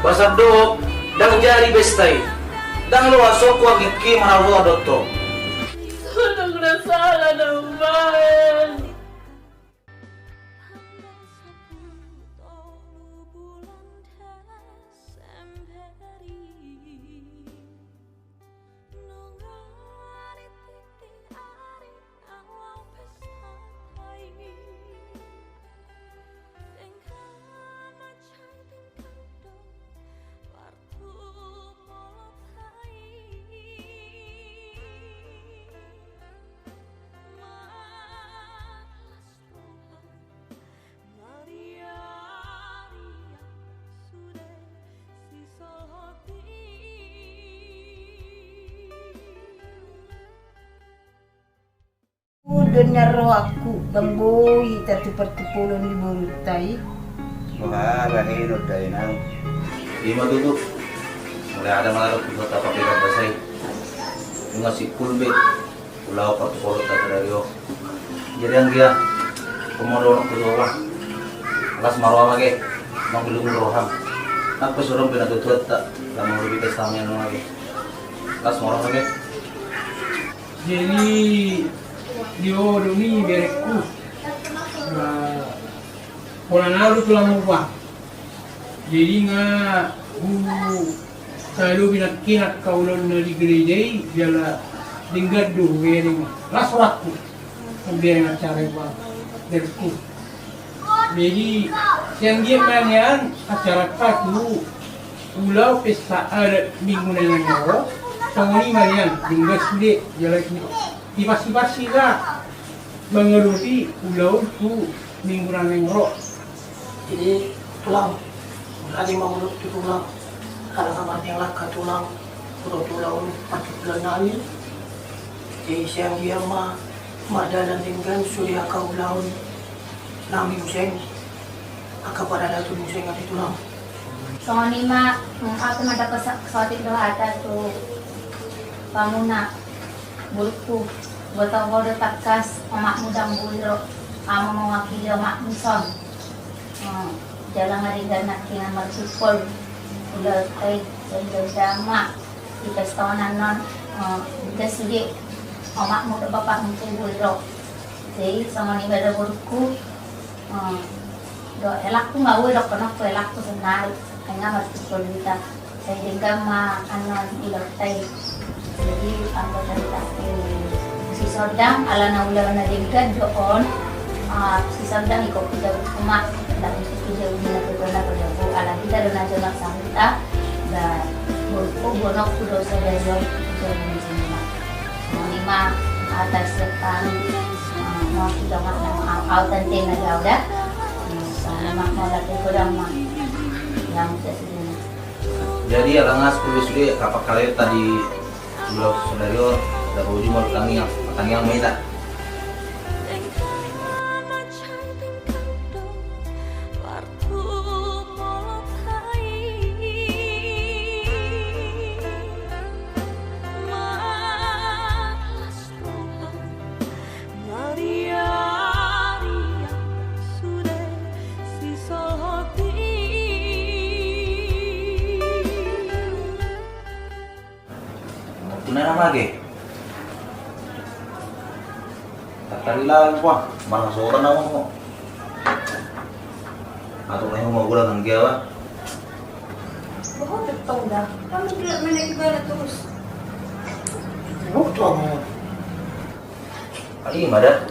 Basar do dang jari bestai. Dang lu asok wa giki marawa dotto. Sudah salah dong, Bang. Udah nyaro aku bamboy tatu pertipulon di Borutai. Wah, lahir udah inang. Lima duduk. Mulai ada malah buat apa beda basai. Ngasih pulbe. Pulau Portfolio Tadario. Jadi yang dia komodo nak kedua. Alas marwah lagi. Mang belum roham. Apa suruh bina tutup tak. Lama lebih kesamnya lagi. Alas marwah lagi. Jadi Dio doni berekku pola naru tulang ubah jadi selalu binat kinat kaulon na di gereja biala dinggat do wering lasuraku biar acara ubah berekku jadi siang dia manian acara katu ulau pesta ada minggu nanya Sangoni Marian, tinggal sulit jalan tiba-tiba sila mengeluti pulau tu mingguan mengrok. Jadi tulang, lagi mau mulut tu tulang, kalau kamar yang laka tulang, tulang patut nani. Jadi siang dia madalan dengan sudah kau laun, nami museng, akak pada datu museng ada tulang. Sangoni aku ada kesuatu doa tu. Pamuna burukku botol bodoh takas omak mudang bulro kamu mewakili omak muson jalan ngarigan nakingan marsipol udah kayak dama di pestonan non udah sedih omak muda bapak mungkin bulro jadi sama nih beda burukku do elakku nggak boleh dok kenapa elakku senar hanya marsipol kita saya tinggal anon iloktai jadi anggota si Sodang ala naulah na dingkad doon si Sodang ikaw kita umak dan kita udah na ko ala kita doon na jonak samita da bonok kudo sa dayo kita ni sima lima atas setan mau kita mak na autan ten na gauda sana mak mau lagi kurang mak yang sesudah Jadi alangas sudah kapak kalian tadi Pulau Sudario ada baju mau tangiang meta. Kenapa lagi? Tatarilan po, mga sura na mo. Ato na yung magulang ng giyawa. Bakit ito na? Paano kaya may nakiba na terus? Bukto mo. Ay, madat.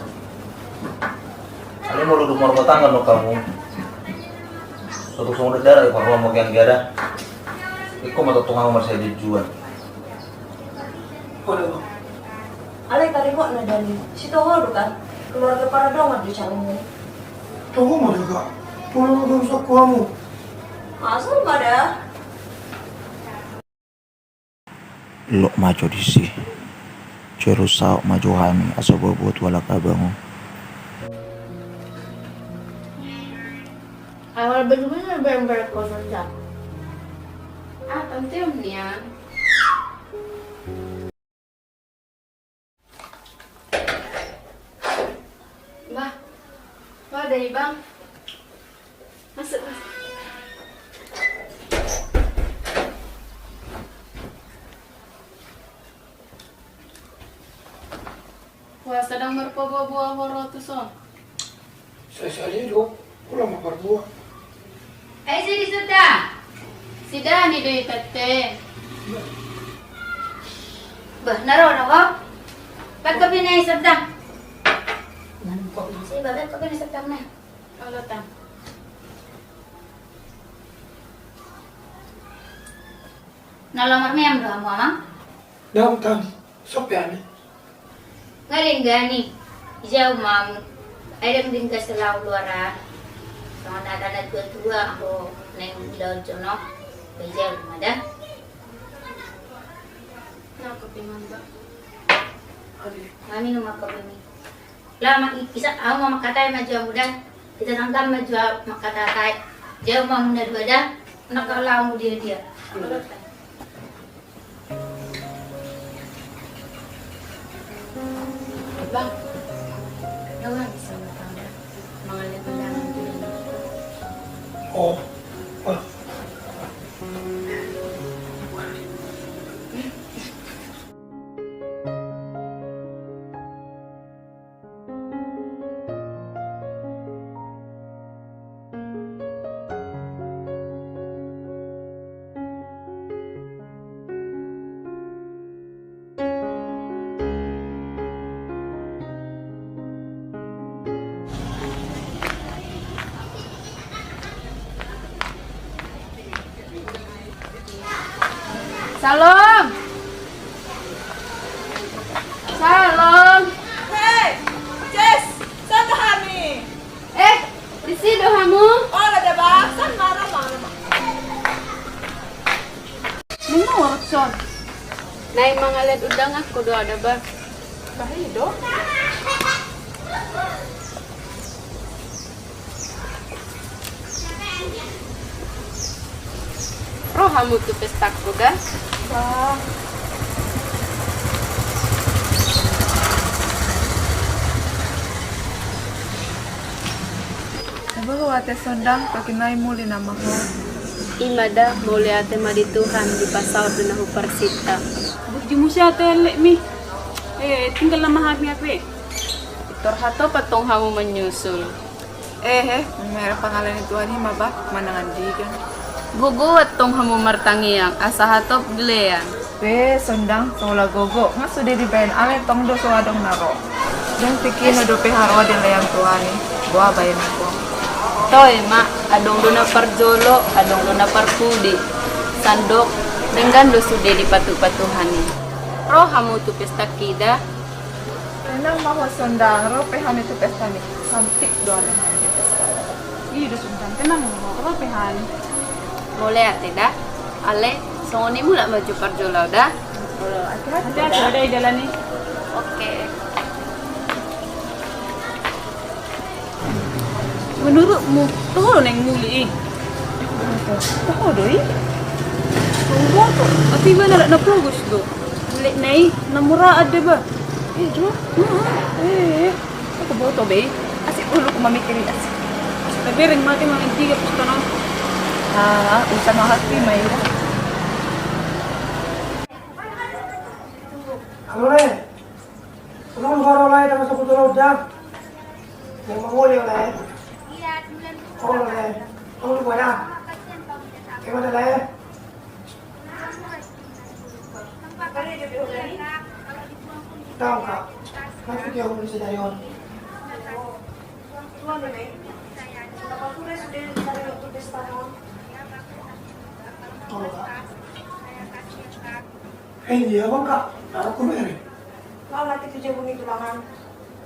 Ano mo lulong mo matangan mo kamu? Suatu sunod darah, ipang mo kayang giyada. Ikaw matutungan mo sa dijuan. Ano? Alay tadi kok na dari si Tohoro kan keluarga para dongan di calon Tunggu mo juga. Tulong mo sa kuha mo. asal pada Lo majo disi. Cero sao majo hani asa bobot wala kabango. awal bener-bener bener kosan jak penting niya Bah, dari bang. Masuk. Lamar pa ba buah horo to son? Saya salido, wala maparbuwa. Ay, sige, sudah. Sida ni doy tate. Bah, naro na ko? Ba't ka pinaisabda? Sige, ba't ka pinaisabda na? Ano ta? Nalamar mo yung doha mo, ama? Damtan, sopyan. Ngayon gani, siya umam, ay lang din ka sa lao luara. So, natanad ko tuwa ako na yung ilaw dyan, no? Kaya siya umada. Nakapingan ba? Kami nung makapimi. Lama, isa, ako mamakatay madyo mo da. Kita sangkam madyo makatatay. Siya umam na dua da, nakalaw mo dia. Bang, Nawan, isang matanda. Mga labalangan din. Oh, oh. Salam! Salam! Hey! Jess! Saan ka kami? Di sino kamu? Oh, ada ba? Saan marah? Menurut son. Nay mga led udang ako do ada ba? Kahido? Roh kamu tu pestak ko ga? Ba? Nabawa ate sondang pakinay muli nama ko. Imada muli ate madituhan di pasar do na persita. Bukti mo siya ate mi. Tinggal na mahami ape. Itor hato patong hamu menyusul. Mayroon pangalan ni Tuhan hima ba? Manangandigan. Guguwat tong hamu martangiang asa hatop gilean. Sondang, sola gogo. Nga sudah dibayan ale tong do suadong naro. Dan pikir na do harwa di layang Tuhan ni. Buah bayan ako. Toy ma, adong do na parjolo, adong do na parpudi. Sandok, dengan do sude di patu-patuhani. Roh hamu tu pesta kida, Enang maho sondang, ro pehan itu pesta ni. Santik do ale han di pesta. Iya sondang, tenang mo. Ro pehan. boleh ate dah. Ale, songoni mula maju parjolo dah. Hati-hati ada di dalam ni. Oke. Menurutmu, tahu neng muli? Tahu doi? Tahu tu. Tapi mana nak progres tu? Mulik nai, namura ada ba? Jo. Aku bawa tu be. Asik ulu ku mamikiri asik. Tapi ring mati mang tiga pustana. Usan hati mai. Halo le, tulong baro le dapat sa putulaw dyan. Yung manguli le. Oh le, tulong ko na. Kaya na le. Tahu ka, bakit kaya huli sa dayon? Tuan ni, dapat tulis sudah dari waktu pesta no. Tahu ka? Eh, hindi abang ka. Naro ko meron. Lala kita jauh ni tulangan.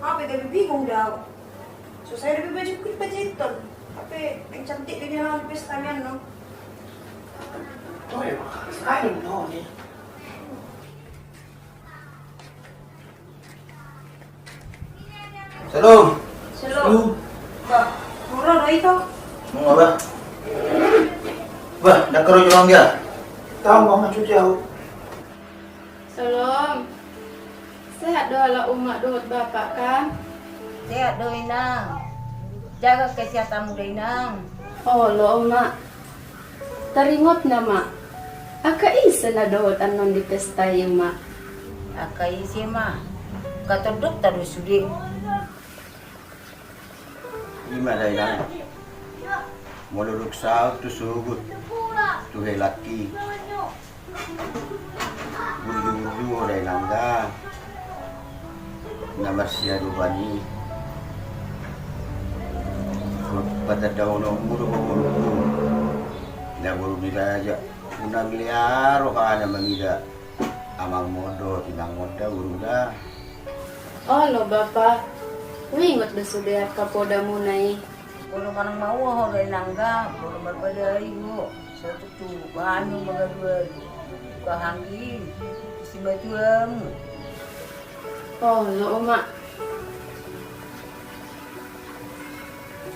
Apa dia bingung dah. So saya lebih baju kulit bajiton. Tapi yang cantik dia dalam pesta ni no. Oh ya, I don't know ni. Salam. Selalu. Bah, murah dah itu. Mau apa? Bah, nak kerja orang dia. Tahu bang cuci aku. Salam. Sehat doa umat doa bapak kan? Sehat doi nang. Jaga kesehatanmu doi nang. Oh lo mak. Teringot na mak. Aka isa na doa tanon di pesta yung mak. Akai isi mah. Kata dokter sudah. Gimana ya? Mau duduk sahut tu sugut, tu laki. Buru-buru ada langga. Nama siapa bani? Pada daun buru-buru. Dah buru bila aja. Una miliar rohana mamida. Amang modo tinang moda buru dah. Oh lo bapak, wingot na sudah kapoda mo na eh. Kalau kanang mau orang nangga, kalau berbeda ibu, satu tu bahan berbeda, bahangin, si batuang. Oh lo mak.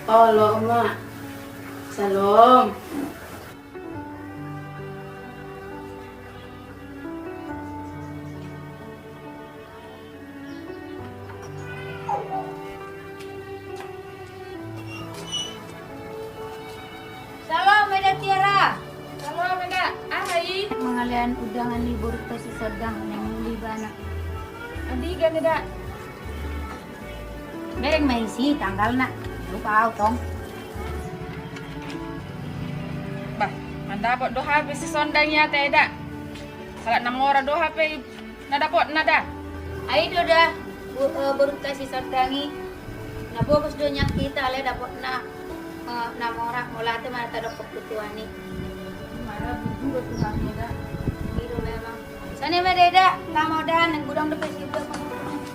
Oh lo mak. Salam. Salam, Meda Tiara. Salam Meda. Ahai. Mengalian udangan libur pasti sedang yang muli bana. Adi kan Meda. Mereng maisi tanggal nak. Lupa tong. Bah, mandapot do HP si sondangnya teda. Salat 6 orang do HP nadapot nada. Ai do dah. Baru kasih sardangi. Na bagus do nyak kita le dapat na namora mula tu mana tak dapat ketuan ni. Mana budu tu kami dah. Itu memang. Sana mereda, kamu dah nang gudang depan situ.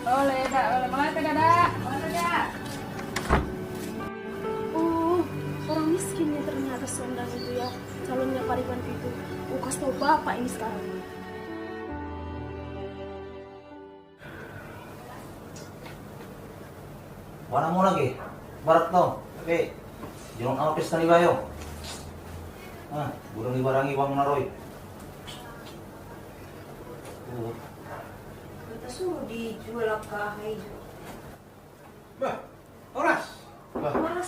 Oleh dah, oleh mana tidak dah. Mana dah. Oh, orang miskin ya ternyata Sondang itu ya. Calonnya Pariban itu. Oh, kasih tau bapak ini sekarang. Mana mau lagi? Barat tau. Oke. Jangan apa pesta ni bayo. Ah, burung dibarangi bang naroy. Kita suruh dijual ke itu. Bah, Horas.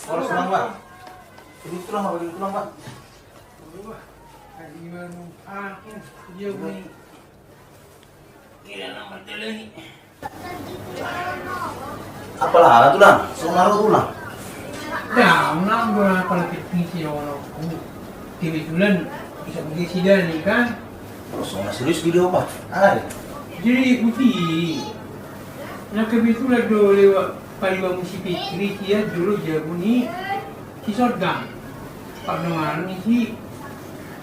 Orang senang bang. Ini tulang bang, ini tulang bang. Bah, kayak gimana? Ah, dia bunyi. Kira nama tele ni. Apalah tulang? Sengaruh tulang. Dah, nak guna apa lagi tinggi orang aku. Kebetulan bisa mengisi dah ni kan. Soalnya serius video apa? Ada. Jadi putih. Nah kebetulan do lewat Pariban Musi Fikri dia dulu jago ni si Sordang. Pak Dengar ni si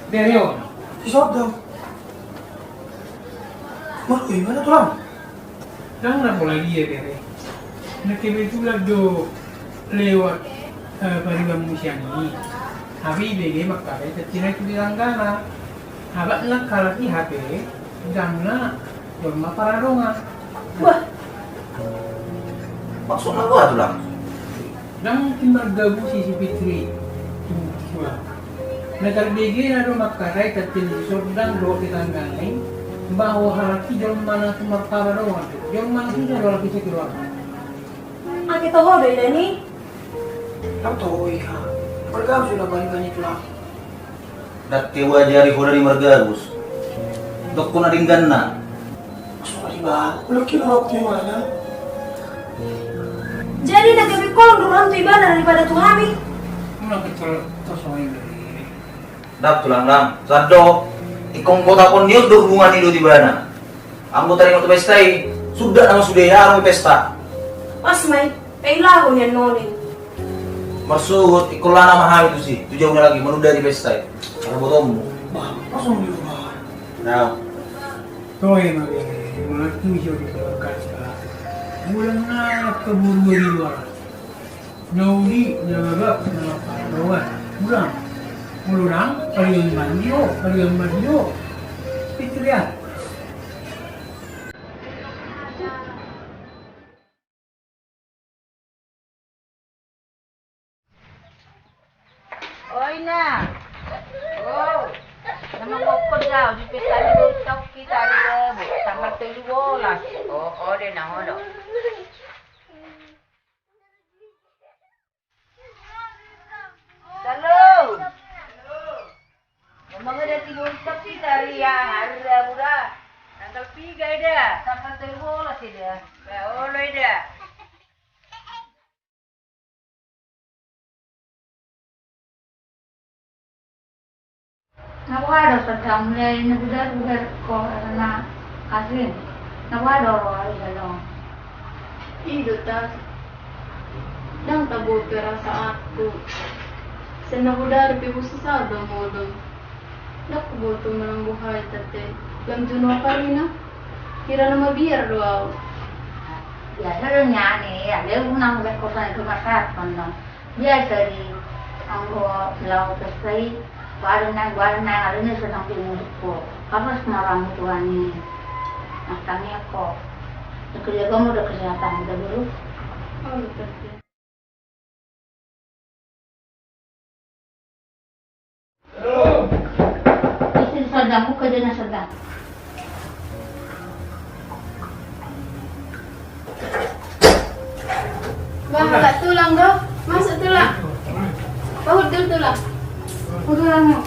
Bereo. Si Sordang. Mana tulang? Dah nak bola dia Bere. Nah kebetulan do lewat Pariban Musi ni. Habis BG makai tercina tu Telanggana. Habis nak kalau di HP gamna jorma paradonga. Wah, Maksudnya apa tulang? Dan timbal gabu si Fitri. Tuh. Nah kalau BG ada makai tercina Sordang do Telanggana. Bahawa halaki jorma mana cuma paradonga. Jorma tu jorma lagi sekeluar. ang kita ho deh ni. Kamu tahu iha. Pergam sudah Pariban itu lah. Dat kewa jari ko dari margarus. Dok ko na ringgan na. Masuk Pariban. Belum kira waktu mana? Jadi nak kami kolong durang tu ibadah daripada Tuhami. Mula kecil tosong ini. Dak tulang lang. Sado. Ikong kota pun niyo do hubungan itu di bana. Ang tadi waktu pesta sudah nama sudah ya orang pesta. Pas may pailaho niya nonin. Masugot ikulah nama hal itu sih. Tu jauh lagi menuda di pesta. Kalau botomu. Bah, langsung di rumah. Nah, Toh yang mengaku jauh di kasta. Bulan na keburu di luar. Naudi nabab na paradonga. Bulan. Mulurang Pariban mandio. Fitrian. Oi na. Oh. Nama ngokod daw di pesta ni butang kita ni bu. Tanggal 17. Oh, deh nang odo. Salam. Memang ada tiga ucap kita hari ya hari muda. tanggal 3 dah. Tanggal 13 dah. Oleh dah. Nawado sa mulai nagudar-gudar ko na kasin. Nawado ay galong. Ido tas. Dang tabo pera sa ako. Sa nagudar pipo sa sado mo doon. Nakubuto mo ng buhay tate. Lam juno ka rin na. Kira na mabiyar doaw. Biasa rin yan eh. Ada unang berkosan itu masyarakat no. Biasa di anggo laut pesai. Warna hari ini sedang pindah ko. Kapas marami tuan ni. Nakanya ko. Kerja kamu udah kesehatan udah dulu. Oh, tate. Istri sedang, aku kerjanya sedang. Bang, agak tulang dong. Masuk tulang. Pahut dulu tulang. Udah lama.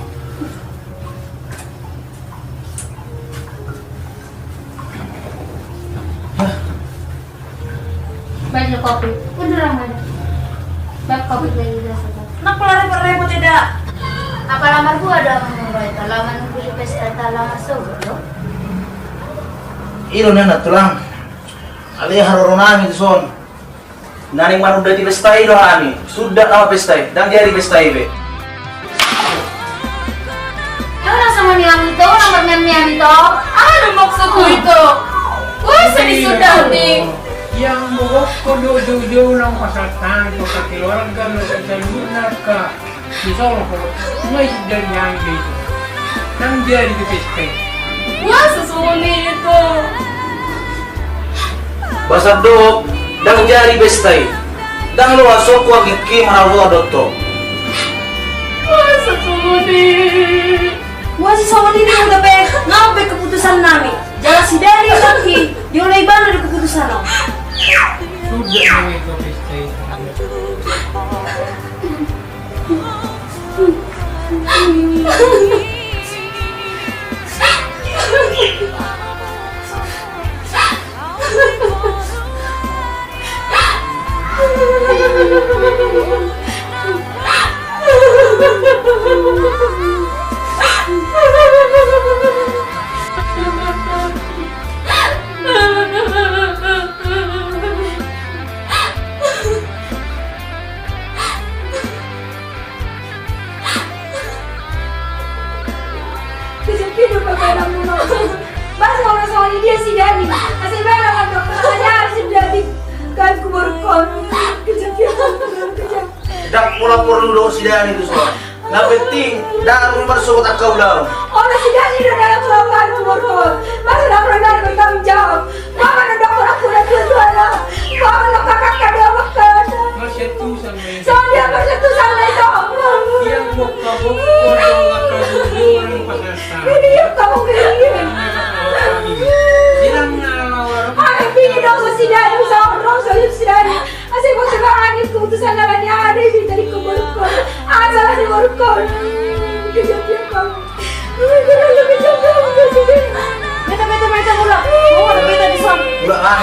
Baju kopi. Udah lama. Baju kopi dari udah sedang. Kenapa repot-repot tidak? Apa lamar gua ada memulai halaman beli pesta halaman solo. Ilo nana tulang. Ali harorona mi son. Nani manu udah di pestai doh ami. Sudah nama pestai. Dan jadi pestai be. Orang sama niam itu, orang niam itu. Ano maksudku itu? Wah, sedih sudah nih. Yang buat kodo lang pasatan ko sa keluarga mo sa lunar ka. Misal ko, ngay dari yang gitu. Nang jadi di pesta. Wah, sesungguhnya itu. Basar do. Dan jadi pestai. Dan lu asok ko kim harus dokter. Wah, sesungguhnya. Gua si sama ini udah ngambil keputusan nami. Jangan si dari lagi. Dia mulai bandar dari keputusan lo. Sudah namin ko pesta. Hidup apa yang mau? Bahasa orang soal dia si Dani. Asal mana kan dokter aja si Dani. Kan kuburkon. Kejap. Dan pura-pura dulu si Dan itu soal. Nah penting dan rumah sobat akau dalam. Orang si Dani udah dalam kelamaan kuburkon. Masa dah pernah bertanggung jawab. Mama ada dokter aku udah tuan. Mama ada kakak ada makan. Masih tuh sama ini. Soalnya masih tuh sama itu. Yang bokap-bokap orang pasatan. Ini yang kamu kiri. Bilang ngalawar. Ini dong si Dani orang soalnya si Dani. Asal mau sebahagia keputusan namanya ada di dari kuburkon. Asal di kuburkon. Kejap ya kamu. Kejap kamu sini. Beta pulang. Mau ada beta di sana. Ulang.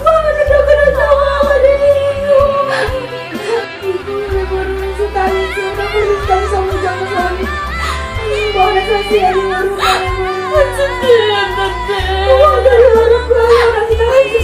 Mama sudah kena sama ini. Baru sekali sudah beristirahat sama jangan suami. Boleh selesai di rumah. Sedih, tante. Dari mana pulang orang kita lagi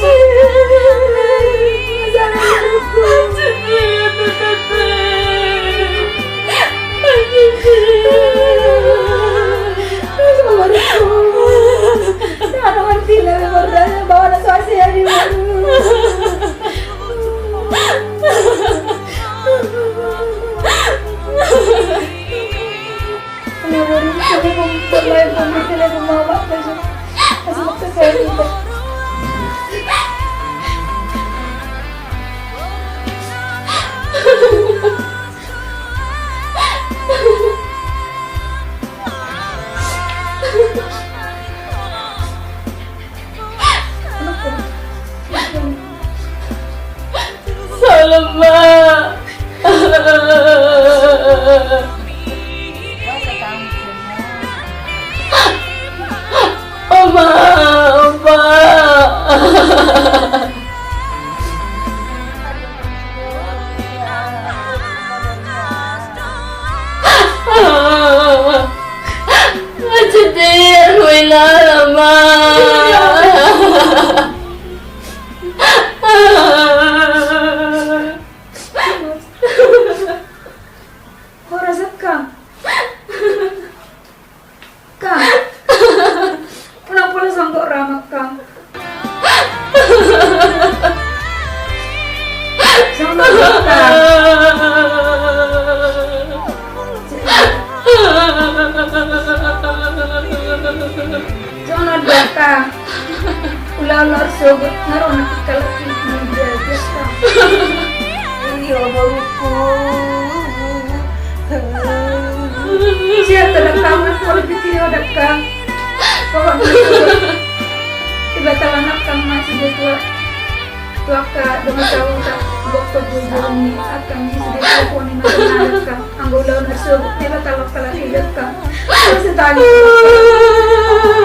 Salah, Ma. Ginala, Ma. Horazat Kang. Kang. Unang pula sangkok ramak Kang. Sangkok Kang. Jangan datang. Ular-ular sobat naruh nak kalau menjaga Kang. Iya baruku. Siapa datang kalau video datang. Pokoknya tiba-tiba anak Kang masih dia tua. Tua ka dengan tahu tak dokter bujang ni akan sudah telepon ni macam Kang. Anggula narsubuk tiba-tiba kalau hidup Kang. Masih tanya.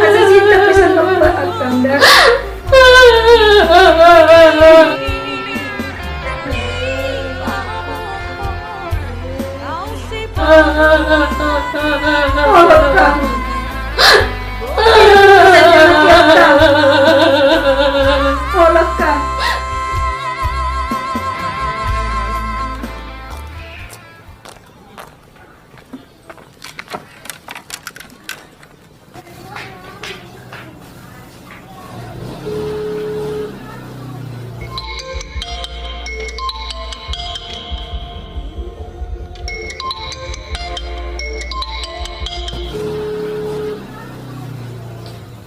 Asa cinta pesan bapak Kang dah. Tolong Kang. Tolong Kang.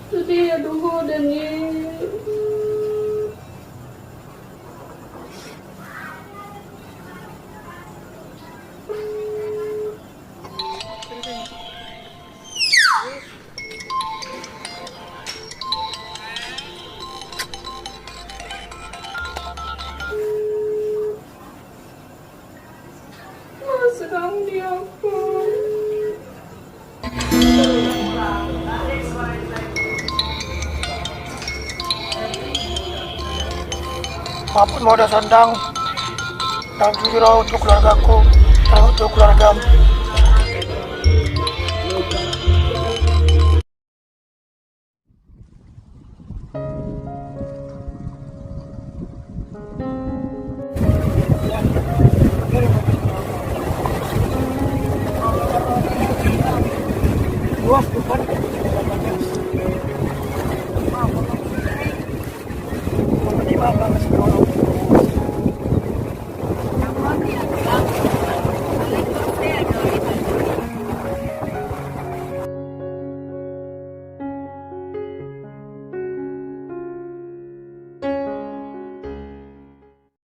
Sedih aduh dan ni. Sedang dia apa? Apapun mau ada sandang dan jujur untuk keluargaku dan untuk keluargamu.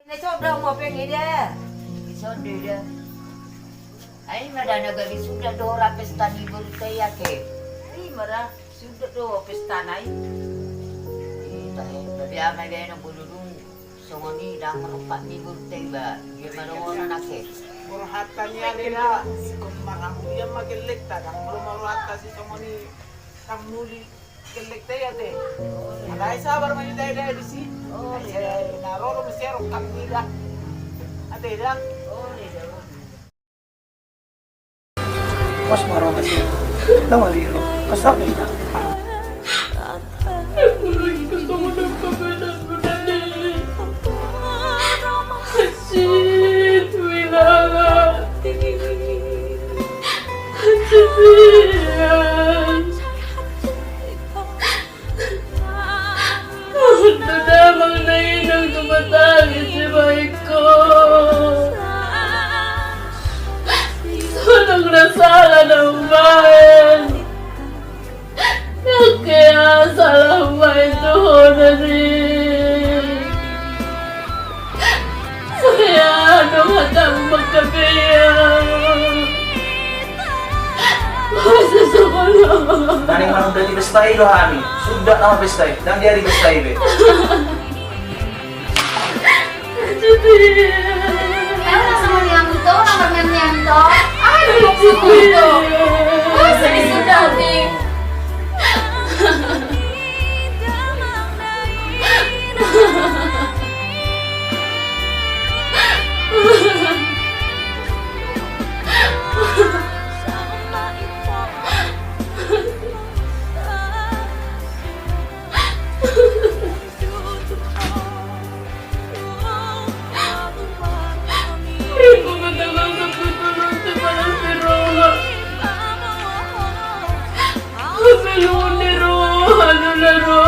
Besok dah mau pergi dia. Besok dia. Ai mada negeri sudah dora pesta ni berkaya ke. Ai mada sudah do pesta nai. Dia mai dia nak bulu songoni dah merupat ni berteba. Dia mana nak ke. Hatannya nila kung makamuya magilekta kang marumarata si somoni kang muli gelekta yate. Alay sabar man day day disi. Oh, naroro misero kang nila. Ate dah. Mas marah kasi. Nawaliro. Kasap nila. Gusto mo ng kabilang mo na din. Shit, Wilala. Sisiyan. Ito namang nainang tumatangis si Maiko. Walang nasala ng bayan. Kaya salah main tuhonan rin. Saya anong hatang magkabiyan. Masasakulang. Naning manong dati bestay lo hani. Sudah nama bestay. Dan dia di bestay be. Jadi. Kaya nasa mo niyang ito, naman niyang ito. Ay, bukso ko ito. Ay, sedih sudah, Ting. Meluni ro, ano na ro.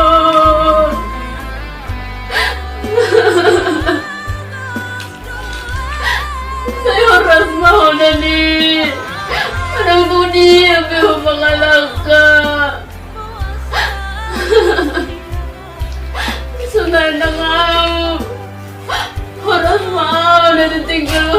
Saya oras mau na ni. Anong dunia pero pangalaka. Sunay na nga. Oras mau na titinggal